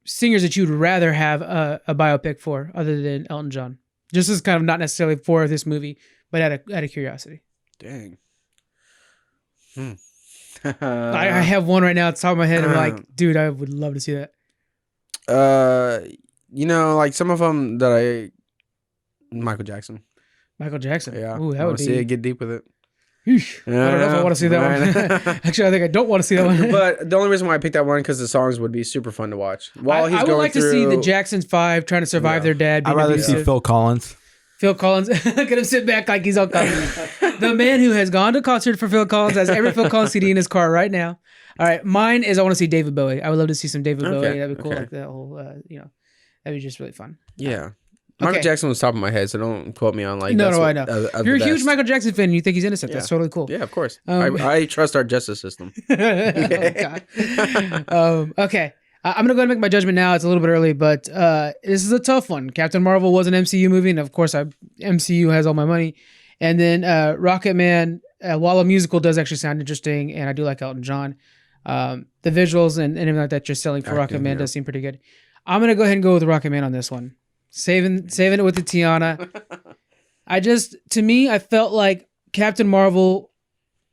singers that you'd rather have a biopic for other than Elton John? Just as kind of not necessarily for this movie, but out of curiosity. Dang. I have one right now at the top of my head. I'm like, dude, I would love to see that. Like some of them Michael Jackson. Michael Jackson. Yeah. Ooh, that I would wanna be. see it get deep with it. Eesh. I don't know if I want to see that one. Actually, I think I don't want to see that one. But the only reason why I picked that one because the songs would be super fun to watch. While he's I would going like through, to see the Jacksons 5 trying to survive Yeah. their dad. I'd being rather abusive. see Phil Collins. Phil Collins. Look at him sit back like he's on concert. The man who has gone to concert for Phil Collins has every Phil Collins CD in his car right now. All right, mine is I want to see David Bowie. I would love to see some David Okay, Bowie. That'd be cool. okay. Like that whole, that'd be just really fun. Yeah. Michael Okay. Jackson was top of my head, so don't quote me on like. No, that's no, what- I know. of You're a the huge best. Michael Jackson fan. And you think he's innocent. That's Yeah. totally cool. Yeah, of course. I trust our justice system. Oh, God. Okay. I'm gonna go ahead and make my judgment now. It's a little bit early, but this is a tough one. Captain Marvel was an MCU movie, and of course, MCU has all my money. And then Rocket Man, while a musical, does actually sound interesting, and I do like Elton John. The visuals and everything like that you're selling for Acting, Rocket Man yeah. does seem pretty good. I'm gonna go ahead and go with Rocket Man on this one. Saving it with the Tiana. To me, I felt like Captain Marvel.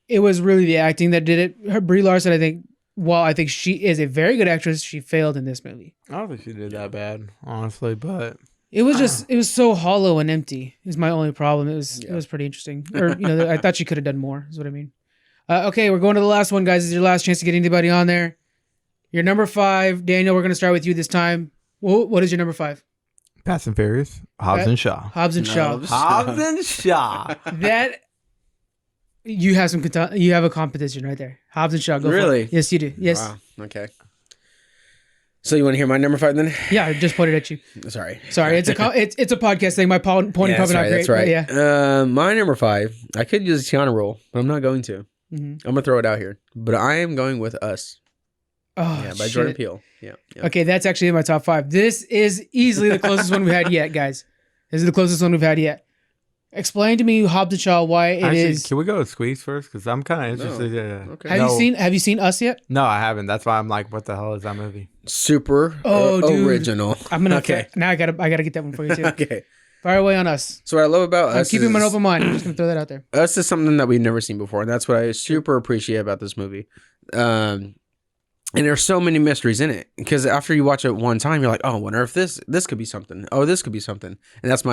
It was really the acting that did it. Brie Larson, I think. While I think she is a very good actress, she failed in this movie. I don't think she did that bad, honestly, but It was so hollow and empty. Is my only problem. It was pretty interesting. Or I thought she could have done more. Is what I mean. Okay, we're going to the last one, guys. This is your last chance to get anybody on there. Your number 5, Daniel. We're going to start with you this time. What is your number 5? Fast and Furious, Hobbs and Shaw. Hobbs and Shaw. No. Hobbs and Shaw. That you have you have a competition right there. Hobbs and Shaw. Go Really? For it. Yes, you do. Yes. Wow. Okay. So you want to hear my number 5 then? Yeah, I just pointed at you. Sorry. Sorry, it's a podcast thing. My pointing Yeah, probably not great. that's right. But yeah. My number 5. I could use a Tiana roll, but I'm not going to. Mhm. I'm gonna throw it out here, but I am going with Us. Oh, Yeah, by shit. Jordan Peele. Yeah. Okay, that's actually in my top 5. This is easily the closest one we've had yet, guys. This is the closest one we've had yet. Explain to me, Hobbs and Shaw, why it Actually, is. can we go with Squeeze first? Because I'm kind of interested. No. Yeah. Okay. Have you seen Us yet? No, I haven't. That's why I'm like, what the hell is that movie? Super Dude. original. I'm gonna. Okay. Now I gotta get that one for you too. Okay. Fire away on Us. So what I love about I'm Us keeping is, an open mind. I'm just gonna throw that out there. Us is something that we've never seen before, and that's what I super appreciate about this movie. And there's so many mysteries in it because after you watch it one time, you're like, oh, I wonder if this could be something. Oh, this could be something. And that's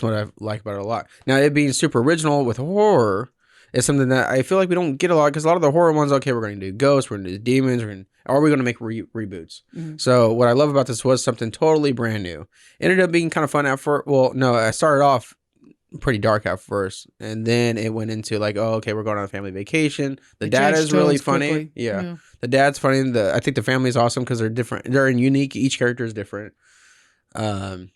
what I like about it a lot. Now, it being super original with horror is something that I feel like we don't get a lot because a lot of the horror ones, okay, we're going to do ghosts, we're going to do demons, or are we going to make reboots? Mhm. So what I love about this was something totally brand new. Ended up being kind of fun at first. Well, no, I started off pretty dark at first, and then it went into like, oh, okay, we're going on a family vacation. The It dad changed is really tones funny. quickly. Yeah. The dad's funny. I think the family is awesome because they're different. They're unique. Each character is different. And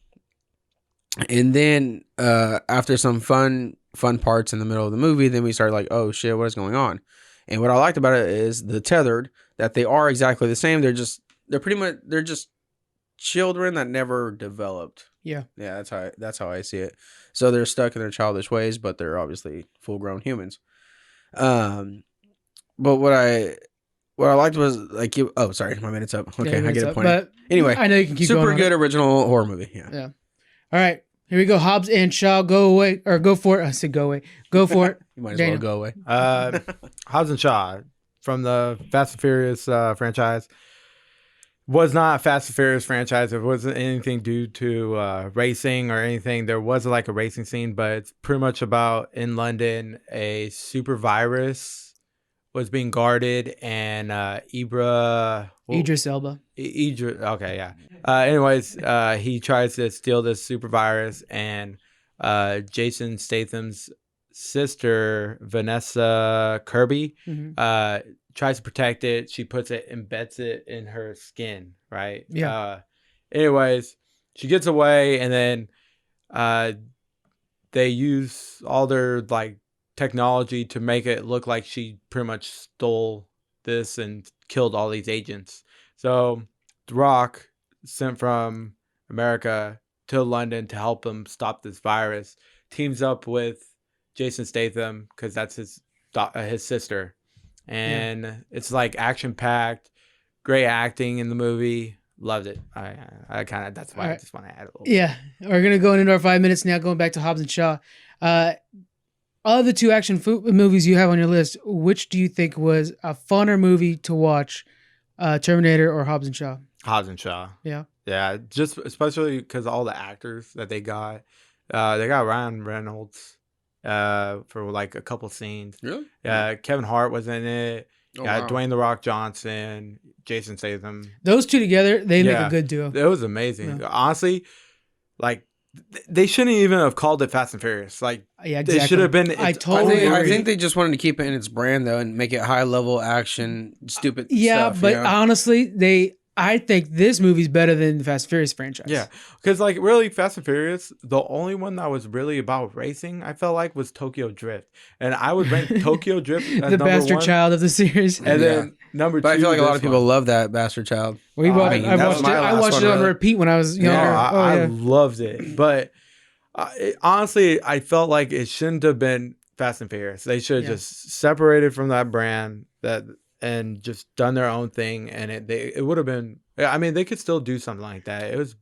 then after some fun parts in the middle of the movie, then we started like, oh shit, what is going on? And what I liked about it is the tethered that they are exactly the same. They're just children that never developed. Yeah. Yeah, that's how I see it. So they're stuck in their childish ways, but they're obviously full-grown humans. But what I liked was like oh, sorry, my minute's up. Okay, I get a point. But anyway, I know you can keep going. Super good original horror movie. Yeah. Yeah. All right, here we go. Hobbs and Shaw, go away or go for it. I said go away. Go for it. You might as Daniel. well go away. Hobbs and Shaw from the Fast and Furious franchise was not a Fast and Furious franchise. It wasn't anything due to racing or anything. There was like a racing scene, but it's pretty much about in London, a super virus was being guarded, and Idris Elba. Okay, yeah. Anyways, he tries to steal this super virus, and Jason Statham's sister, Vanessa Kirby, tries to protect it. She embeds it in her skin, right? Yeah. Anyways, she gets away, and then they use all their like technology to make it look like she pretty much stole this and killed all these agents. So The Rock, sent from America to London to help them stop this virus, teams up with Jason Statham because that's his sister. And it's like action packed, great acting in the movie. Loved it. I kind of, that's why I just want to add a little. Yeah, we're gonna go into our 5 minutes now. Going back to Hobbs and Shaw, of the two action movies you have on your list, which do you think was a funner movie to watch, Terminator or Hobbs and Shaw? Hobbs and Shaw. Yeah. Yeah, just especially because all the actors that they got Ryan Reynolds for like a couple scenes. Really? Yeah, Kevin Hart was in it. Oh, Yeah, wow. Dwayne The Rock Johnson, Jason Statham. Those two together, they make a good duo. It was amazing. Yeah. Honestly, like they shouldn't even have called it Fast and Furious. Like, Yeah, exactly. they should have been. I totally I agree. think they just wanted to keep it in its brand though and make it high level action, stupid. Yeah, stuff, but you know? honestly, I think this movie's better than the Fast and Furious franchise. Yeah, because like really, Fast and Furious, the only one that was really about racing, I felt like, was Tokyo Drift, and I would rank Tokyo Drift as the number bastard one, child of the series. and then number two. But I feel like a lot of this people one. love that bastard child. I that was my last watched one, it on really. repeat when I was younger. I loved it, but honestly, I felt like it shouldn't have been Fast and Furious. They should have just separated from that brand and just done their own thing, and it would have been. I mean, they could still do something like that. It was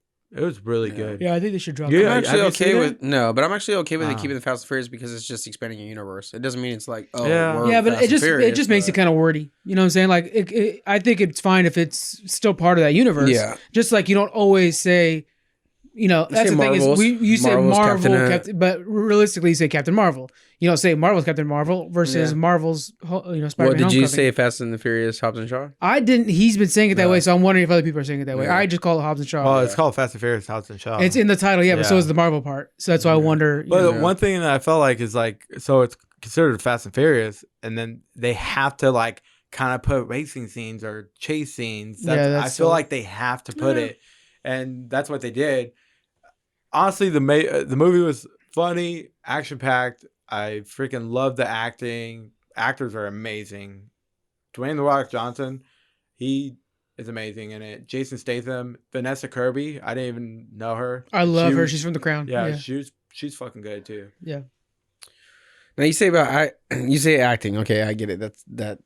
really good. Yeah, I think they should drop Yeah, it. I'm actually have you okay seen with it? No, but I'm actually okay with it Ah. keeping the Fast and Furious because it's just expanding a universe. It doesn't mean it's like Yeah. we're Yeah, but Fast it just and Furious, it just makes it kind of wordy. You know what I'm saying? Like, I think it's fine if it's still part of that universe. Yeah. Just like you don't always say, that's say the thing Marvel's- is you say Marvel's Marvel, Captain, but realistically you say Captain Marvel. You don't say Marvel's Captain Marvel versus Yeah. Marvel's Spider-Man. What did you Homecoming. say? Fast and the Furious, Hobbs and Shaw. I didn't. He's been saying it that No. way, so I'm wondering if other people are saying it that way. Yeah. I just call it Hobbs and Shaw. Well, it's called Fast and Furious Hobbs and Shaw. It's in the title, yeah, but so Yeah. is the Marvel part. So that's why I wonder. But Yeah. one thing that I felt like is like, so it's considered Fast and Furious, and then they have to like kind of put racing scenes or chase scenes. I feel so- like they have to put it, and that's what they did. Honestly, the movie was funny, action packed. I freaking love the acting. Actors are amazing. Dwayne The Rock Johnson, he is amazing in it. Jason Statham, Vanessa Kirby, I didn't even know her. I love her. She's from The Crown. Yeah, she's fucking good too. Yeah. Now you say you say acting. Okay, I get it. That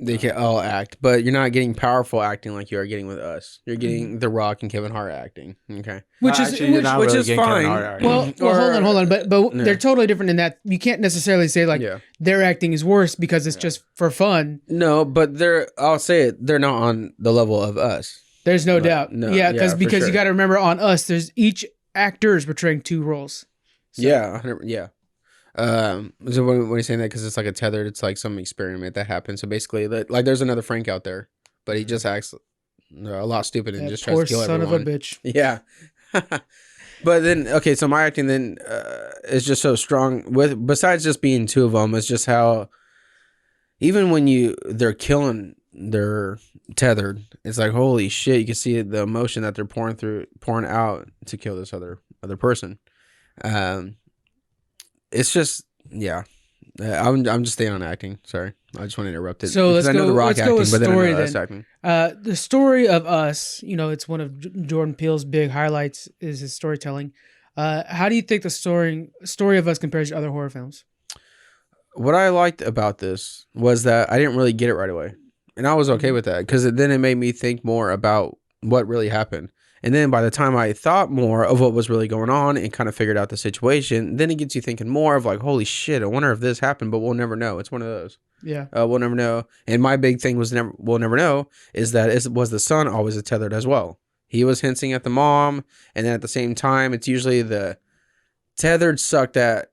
they can all act, but you're not getting powerful acting like you are getting with us. You're getting The Rock and Kevin Hart acting. Okay, Which Actually, you're not which really is getting Kevin fine. Hart art. well, Or- hold on. But Yeah. they're totally different in that you can't necessarily say like yeah. their acting is worse because it's just for fun. No, but I'll say it. They're not on the level of us. There's no Right. doubt. No, Yeah, yeah, for because sure. you got to remember on us, there's each actor is portraying two roles. So- Yeah, 100 yeah. So when you're saying that, because it's like a tethered, it's like some experiment that happened. So basically, like there's another Frank out there, but he just acts a lot to and That just tries poor to kill son everyone. of a bitch. Yeah. But then, okay, so my acting then is just so strong. Besides just being two of them, it's just how even when they're killing, they're tethered. It's like holy shit! You can see the emotion that they're pouring out to kill this other person. It's just I'm just staying on acting. Sorry, I just want to interrupt it. So because I know The Rock let's go with acting, but story then I know Us then. acting. The story of Us, it's one of Jordan Peele's big highlights is his storytelling. How do you think the story of Us compares to other horror films? What I liked about this was that I didn't really get it right away. And I was okay with that because then it made me think more about what really happened. And then by the time I thought more of what was really going on and kind of figured out the situation, then it gets you thinking more of like, holy shit, I wonder if this happened, but we'll never know. It's one of those. Yeah. We'll never know. And my big thing was we'll never know is that was the son always tethered as well? He was hinting at the mom. And then at the same time, it's usually the tethered sucked at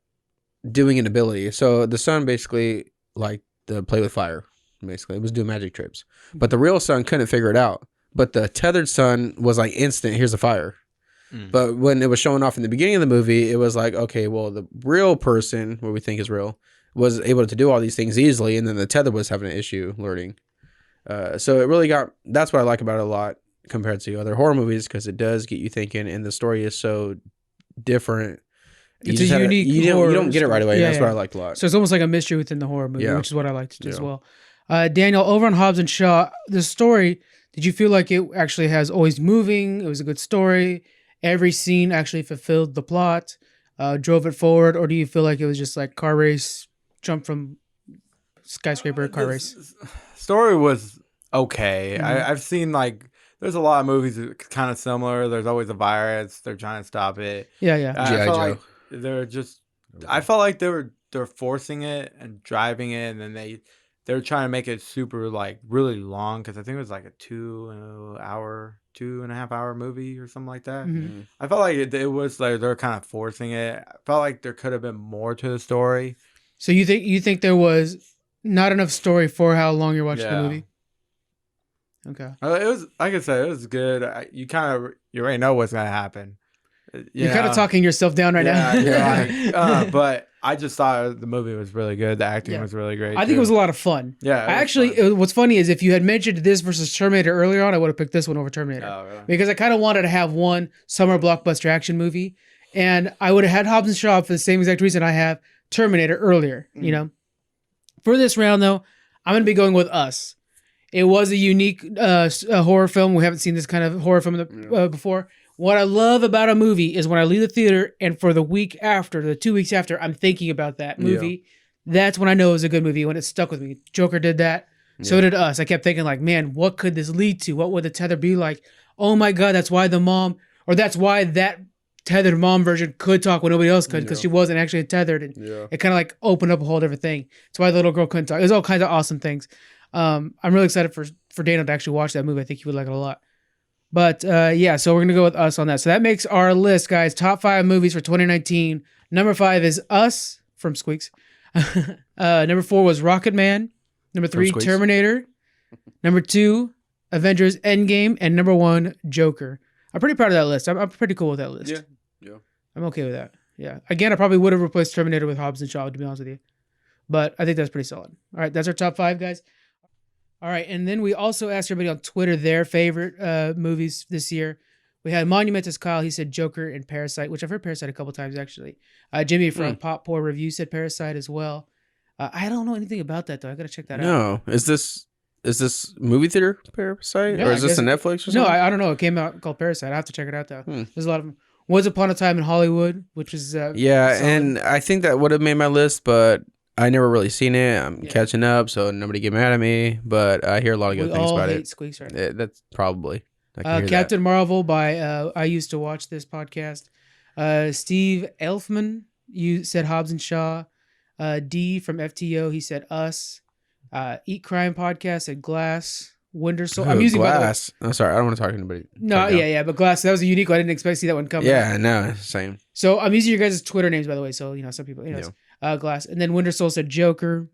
doing an ability. So the son basically like to play with fire. Basically, it was doing magic tricks. But the real son couldn't figure it out. But the tethered son was like instant, here's the fire. But when it was showing off in the beginning of the movie, it was like, okay, well, the real person, what we think is real, was able to do all these things easily. And then the tether was having an issue learning. So it really that's what I like about it a lot compared to other horror movies, because it does get you thinking and the story is so different. It's a unique horror you don't get it right away. Yeah, That's what I liked a lot. So it's almost like a mystery within the horror movie, which is what I liked as well. Daniel, over on Hobbs and Shaw, the story, did you feel like it actually has always moving? It was a good story. Every scene actually fulfilled the plot, drove it forward, or do you feel like it was just like car race, jump from skyscraper, car race? Story was okay. I've seen there's a lot of movies that kind of similar. There's always a virus. They're trying to stop it. Yeah. G.I. Joe. I felt like they're forcing it and driving it, and then they were trying to make it super really long, because I think it was like a 2.5 hour movie or something like that. Mm-hmm. I felt like it was like they're kind of forcing it. I felt like there could have been more to the story. So you think there was not enough story for how long you're watching the movie? Okay. It was, like I said, it was good. You already know what's gonna happen. You're kind of talking yourself down right now. But I just thought the movie was really good. The acting was really great. I think it was a lot of fun. Yeah. What's funny is if you had mentioned this versus Terminator earlier on, I would have picked this one over Terminator. Oh, really? Because I kind of wanted to have one summer blockbuster action movie, and I would have had Hobbs and Shaw for the same exact reason I have Terminator earlier. For this round though, I'm gonna be going with Us. It was a unique horror film. We haven't seen this kind of horror film before. What I love about a movie is when I leave the theater and for the 2 weeks after, I'm thinking about that movie. Yeah. That's when I know it was a good movie, when it stuck with me. Joker did that. Yeah. So did Us. I kept thinking man, what could this lead to? What would the tether be like? Oh my God, that's why that's why that tethered mom version could talk when nobody else could, because she wasn't actually tethered. And it kind of opened up a whole different thing. That's why the little girl couldn't talk. It was all kinds of awesome things. I'm really excited for Dana to actually watch that movie. I think he would like it a lot. But so we're going to go with Us on that. So that makes our list, guys. Top 5 movies for 2019. Number 5 is Us from Squeaks. Number 4 was Rocket Man. Number 3, Terminator. Number 2, Avengers Endgame. And number 1, Joker. I'm pretty proud of that list. I'm pretty cool with that list. Yeah. I'm okay with that. Yeah. Again, I probably would have replaced Terminator with Hobbs and Shaw, to be honest with you. But I think that's pretty solid. All right, that's our top 5, guys. All right, and then we also asked everybody on Twitter their favorite movies this year. We had Monumentus Kyle. He said Joker and Parasite, which I've heard Parasite a couple times, actually. Jimmy from Pop Poor Review said Parasite as well. I don't know anything about that, though. I got to check that out. No. Is this movie theater Parasite? Or is this a Netflix or something? No, I don't know. It came out called Parasite. I have to check it out, though. There's a lot of them. Once Upon a Time in Hollywood, which is... and I think that would have made my list, but... I never really seen it. I'm catching up, so nobody get mad at me. But I hear a lot of good things about it. Squeaks right now. That's probably Captain Marvel by. I used to watch this podcast. Steve Elfman, you said Hobbs and Shaw. D from FTO, he said Us. Eat Crime podcast said Glass. Winter Soldier. I'm using Glass. I'm sorry, I don't want to talk to anybody. No, but Glass. That was a unique one. I didn't expect to see that one coming. Yeah, no, same. So I'm using your guys' Twitter names, by the way. So some people, Glass. And then Winter Soul said Joker.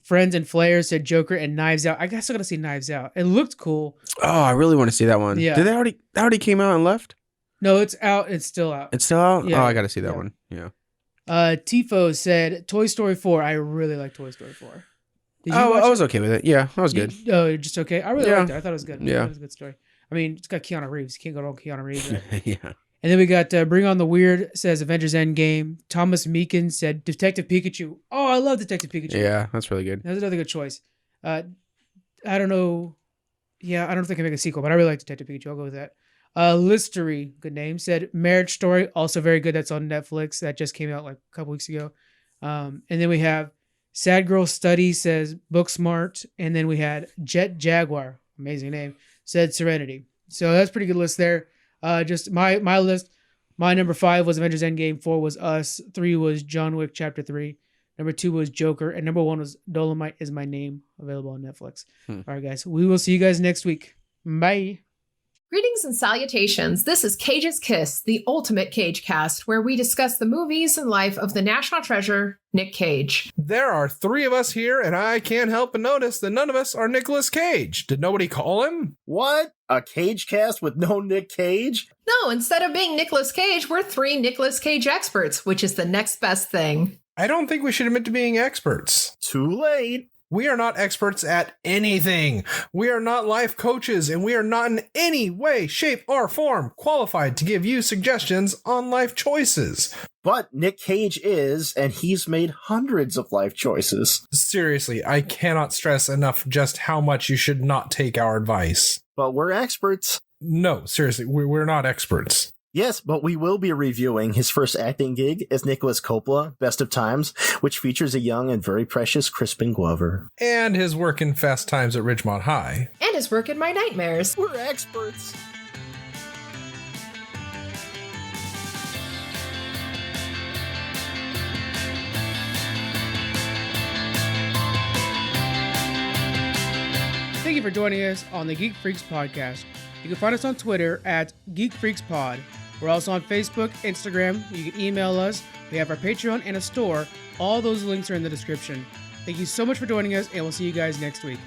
Friends and Flares said Joker and Knives Out. I guess I gotta see Knives Out. It looked cool. Oh, I really want to see that one. Yeah. Did that already came out and left? No, it's out. It's still out. It's still out? Yeah. Oh, I gotta see that one. Yeah. Tifo said Toy Story 4. I really like Toy Story 4. I was okay with it. Yeah, that was good. You're just okay? I really liked it. I thought it was good. Yeah. It was a good story. I mean, it's got Keanu Reeves. You can't go wrong with Keanu Reeves. Right? Yeah. And then we got Bring On the Weird says Avengers Endgame. Thomas Meekin said Detective Pikachu. Oh, I love Detective Pikachu. Yeah, that's really good. That's another good choice. I don't know. Yeah, I don't know if they can make a sequel, but I really like Detective Pikachu. I'll go with that. Listery, good name, said Marriage Story, also very good. That's on Netflix. That just came out like a couple weeks ago. And then we have Sad Girl Study says Booksmart. And then we had Jet Jaguar, amazing name, said Serenity. So that's a pretty good list there. Just my list. My number 5 was Avengers Endgame. 4 was Us. 3 was John Wick Chapter 3. Number 2 was Joker. And number 1 was Dolomite Is My Name, available on Netflix. All right, guys. We will see you guys next week. Bye. Greetings and salutations. This is Cage's Kiss, the ultimate Cage cast, where we discuss the movies and life of the national treasure, Nick Cage. There are 3 of us here, and I can't help but notice that none of us are Nicolas Cage. Did nobody call him? What? A Cage cast with no Nick Cage? No, instead of being Nicolas Cage, we're 3 Nicolas Cage experts, which is the next best thing. I don't think we should admit to being experts. Too late. We are not experts at anything. We are not life coaches, and we are not in any way, shape, or form qualified to give you suggestions on life choices. But Nick Cage is, and he's made hundreds of life choices. Seriously, I cannot stress enough just how much you should not take our advice. But we're experts. No, seriously, we're not experts. Yes, but we will be reviewing his first acting gig as Nicholas Coppola, Best of Times, which features a young and very precious Crispin Glover. And his work in Fast Times at Ridgemont High. And his work in My Nightmares. We're experts. Thank you for joining us on the Geek Freaks podcast. You can find us on Twitter at Geek Freaks Pod. We're also on Facebook, Instagram. You can email us. We have our Patreon and a store. All those links are in the description. Thank you so much for joining us, and we'll see you guys next week.